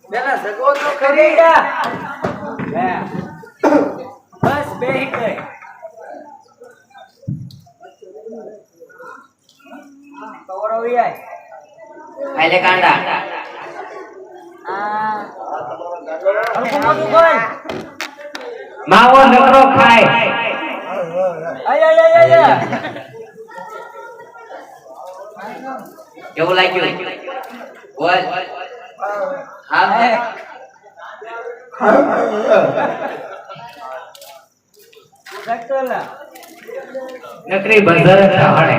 પેલા સગો તો કરી બસ બેહી ગઈ કવરોવી આય આલે કાંડા માવો નકરો ખાય આય આય આય કેવું લાગ્યું બોલ હા સકલા નકરી બંદર ખાણે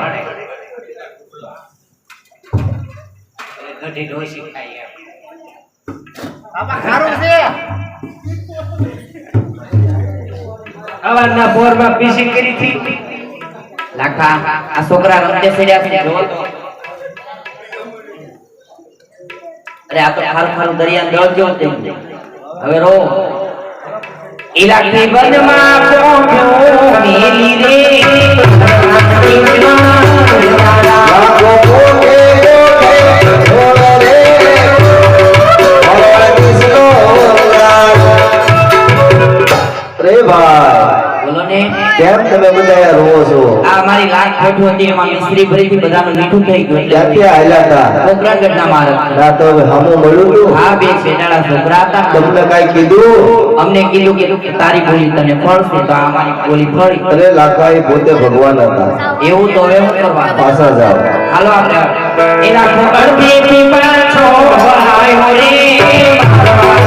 ગઢી ડોસી ખાય બાપા ખારું છે અવારના બોરમાં પીસી કરી થી લાખા આ છોકરા રમતે સડ્યા છે જો અરે આ તો ખારું ખારું દરિયા દળજો હવે રો ઇલાકી વનમાં પહોંચ્યો મેલી રે બોલો ને કેમ તમે બધા રોવો છો? આ અમારી લાખ ખોટું હતી એમાં મિસ્ત્રી ભરીથી બધાનું મીઠું થઈ ગયું ક્યાંથી આયલા હતા? કોકરાગઢના મારત ના તો હવે હમું મળ્યું તું? હા બે બેટાડા છોકરા હતા તમને કાઈ કીધું? અમને કીધું કે તારી બોલી તને ફળશે તો આ અમારી બોલી ફળી અરે લાખાઈ પોતે ભગવાન હતા. એવું તો હવે શું કરવાનું પાછા જાઓ. હાલો આપણે એના ખોકર થી પાછો હાય હોરી